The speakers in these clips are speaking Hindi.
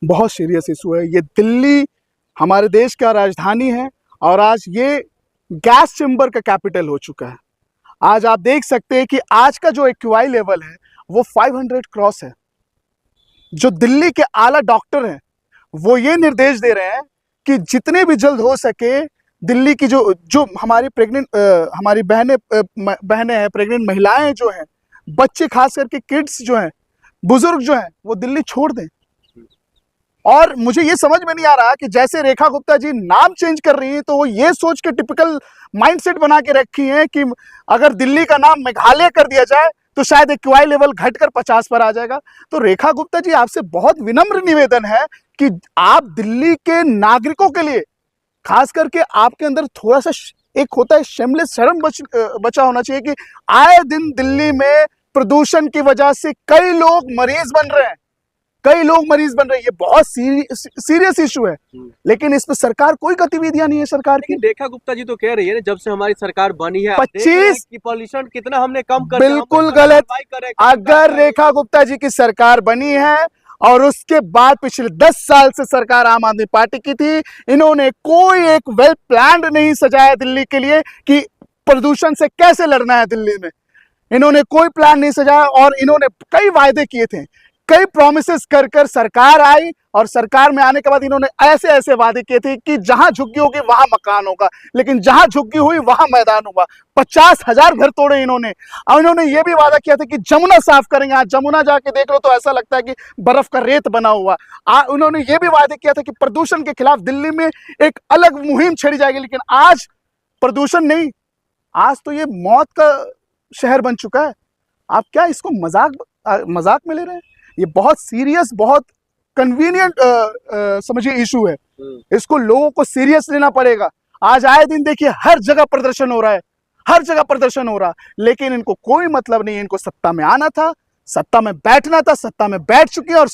बहुत सीरियस इशू है ये। दिल्ली हमारे देश का राजधानी है और आज ये गैस चेंबर का कैपिटल हो चुका है। आज आप देख सकते हैं कि आज का जो एक्यूआई लेवल है वो 500 क्रॉस है। जो दिल्ली के आला डॉक्टर हैं वो ये निर्देश दे रहे हैं कि जितने भी जल्द हो सके दिल्ली की जो हमारी हमारी बहनें हैं, प्रेग्नेंट महिलाएं जो हैं, बच्चे खास करके किड्स जो हैं, बुजुर्ग जो हैं, वो दिल्ली छोड़ दें। और मुझे ये समझ में नहीं आ रहा कि जैसे रेखा गुप्ता जी नाम चेंज कर रही हैं तो वो ये सोच के टिपिकल माइंडसेट बना के रखी हैं कि अगर दिल्ली का नाम मेघालय कर दिया जाए तो शायद एक्यूआई लेवल घटकर 50 पर आ जाएगा। तो रेखा गुप्ता जी, आपसे बहुत विनम्र निवेदन है कि आप दिल्ली के नागरिकों के लिए, खास करके आपके अंदर थोड़ा सा एक होता है शेमलेस, शर्म बचा होना चाहिए कि आए दिन दिल्ली में प्रदूषण की वजह से कई लोग मरीज बन रहे हैं, ये बहुत सीरियस इशू है। लेकिन इस पे सरकार कोई गतिविधियां नहीं है सरकार की। रेखा गुप्ता जी तो कह रही है ना, जब से हमारी सरकार बनी है 25 की पॉल्यूशन कितना हमने कम कर, बिल्कुल गलत। अगर रेखा गुप्ता जी की सरकार बनी है और उसके बाद पिछले 10 साल से सरकार आम आदमी पार्टी की थी, इन्होंने कोई एक वेल प्लान्ड नहीं सजाया दिल्ली के लिए कि प्रदूषण से कैसे लड़ना है दिल्ली में। इन्होंने कोई प्लान नहीं सजाया और इन्होंने कई वायदे किए थे, कई प्रॉमिसेस कर सरकार आई और सरकार में आने के बाद इन्होंने ऐसे वादे किए थे कि जहां झुग्गी होगी वहां मकान होगा, लेकिन जहां झुग्गी हुई वहां मैदान हुआ। 50,000 घर तोड़े इन्होंने। और इन्होंने ये भी वादा किया था कि जमुना साफ करेंगे। आज जमुना जाके देख लो तो ऐसा लगता है कि बर्फ का रेत बना हुआ। उन्होंने ये भी वादे किया था कि प्रदूषण के खिलाफ दिल्ली में एक अलग मुहिम छेड़ी जाएगी, लेकिन आज प्रदूषण नहीं, आज तो ये मौत का शहर बन चुका है। आप क्या इसको मजाक में ले रहे हैं? ये बहुत सीरियस, बहुत कन्वीनियंट समझिए इशू है। इसको लोगों को सीरियस लेना पड़ेगा। आज आए दिन देखिए हर जगह प्रदर्शन हो रहा है, लेकिन इनको कोई मतलब नहीं है। इनको सत्ता में आना था, सत्ता में बैठना था, सत्ता में बैठ चुके हैं। और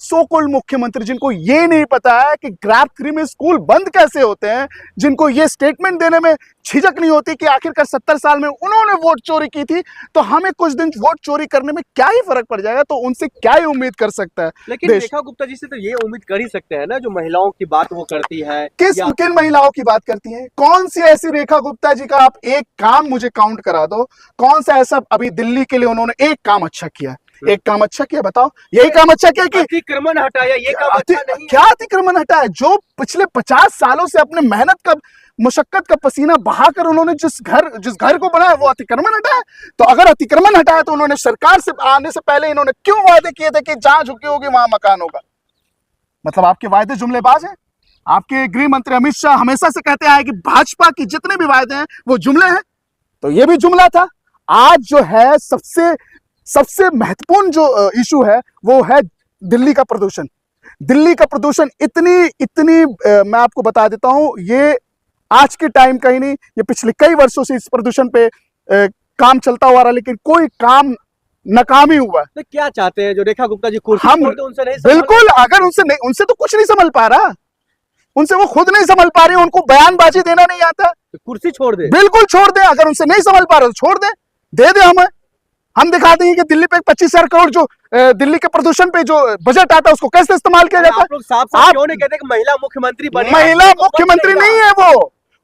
सो कोल्ड मुख्यमंत्री जिनको ये नहीं पता है कि ग्रैब 3 में स्कूल बंद कैसे होते हैं, जिनको ये स्टेटमेंट देने में झिझक नहीं होती कि आखिरकार 70 साल में उन्होंने वोट चोरी की थी तो हमें कुछ दिन वोट चोरी करने में क्या ही फर्क पड़ जाएगा, तो उनसे क्या ही उम्मीद कर सकता है। लेकिन रेखा गुप्ता जी से तो ये उम्मीद कर ही सकते हैं ना, जो महिलाओं की बात वो करती है। किन महिलाओं की बात करती है? कौन सी ऐसी रेखा गुप्ता जी का आप एक काम मुझे काउंट करा दो, कौन सा ऐसा अभी दिल्ली के लिए उन्होंने एक काम अच्छा किया? एक काम अच्छा किया बताओ, यही काम अच्छा किया कि अतिक्रमण हटाया? ये काम अच्छा नहीं। क्या अतिक्रमण हटाया? जो पिछले 50 सालों से अपने मेहनत का, मुशक्कत का पसीना बहाकर उन्होंने जिस घर को बनाया वो अतिक्रमण हटाया। तो अगर अतिक्रमण हटाया तो उन्होंने सरकार से आने से पहले इन्होंने क्यों वादे किए थे कि जहां झुकी होगी वहां मकान होगा? मतलब आपके वायदे जुमलेबाज हैं। आपके गृह मंत्री अमित शाह हमेशा से कहते आए कि भाजपा की जितने भी वायदे हैं वो जुमले हैं, तो ये भी जुमला था। आज जो है सबसे महत्वपूर्ण जो इशू है वो है दिल्ली का प्रदूषण। इतनी मैं आपको बता देता हूं, ये आज के टाइम का ही नहीं, ये पिछले कई वर्षों से इस प्रदूषण पे काम चलता हुआ रहा, लेकिन कोई काम नाकामी हुआ। तो क्या चाहते हैं जो रेखा गुप्ता जी कुर्सी हम उनसे नहीं? बिल्कुल, अगर उनसे तो कुछ नहीं संभल पा रहा, उनसे वो खुद नहीं संभल पा रही, उनको बयानबाजी देना नहीं आता, तो कुर्सी छोड़ दे। बिल्कुल छोड़ दे। अगर उनसे नहीं संभल पा रहा तो छोड़ दे, दे दे हमें। हम दिखा देंगे कि दिल्ली पे 25,000 करोड़ जो दिल्ली के प्रदूषण पे जो बजट आता है उसको कैसे इस्तेमाल किया जाता है। आप लोग साफ-साफ क्यों नहीं कहते कि महिला मुख्यमंत्री बनी? महिला मुख्यमंत्री नहीं है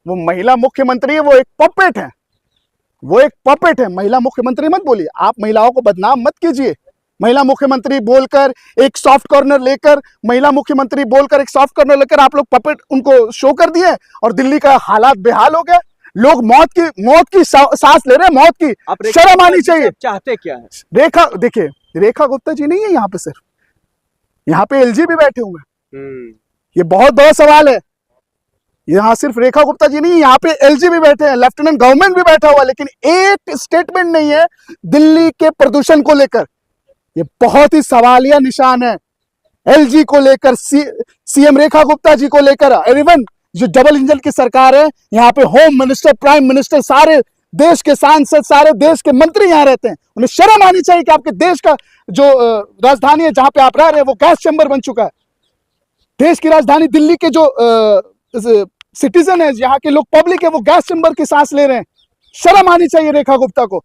वो महिला मुख्यमंत्री है, वो एक पपेट है। महिला मुख्यमंत्री मत बोलिए, आप महिलाओं को बदनाम मत कीजिए। महिला मुख्यमंत्री बोलकर एक सॉफ्ट कॉर्नर लेकर, आप लोग पपेट उनको शो कर दिए और दिल्ली का हालात बेहाल हो गया। लोग मौत की सांस ले रहे हैं, मौत की। शर्म आनी चाहिए। चाहते क्या है? देखिए रेखा गुप्ता जी नहीं है यहाँ पे, सिर्फ यहाँ पे एलजी भी बैठे हुए हैं। ये बहुत बड़ा सवाल है। यहाँ सिर्फ रेखा गुप्ता जी नहीं, यहाँ पे एलजी भी बैठे हैं, लेफ्टिनेंट गवर्नमेंट भी बैठा हुआ, लेकिन एक स्टेटमेंट नहीं है दिल्ली के प्रदूषण को लेकर। ये बहुत ही सवालिया निशान है। एलजी को लेकर, सीएम रेखा गुप्ता जी को लेकर, इवन जो डबल इंजन की सरकार है, यहाँ पे होम मिनिस्टर, प्राइम मिनिस्टर, सारे देश के सांसद, सारे देश के मंत्री यहाँ रहते हैं। उन्हें शर्म आनी चाहिए कि आपके देश का जो राजधानी है जहां पे आप रह रहे हैं वो गैस चैम्बर बन चुका है। देश की राजधानी दिल्ली के जो सिटीजन है, यहाँ के लोग, पब्लिक है, वो गैस चैम्बर की सांस ले रहे हैं। शर्म आनी चाहिए रेखा गुप्ता को।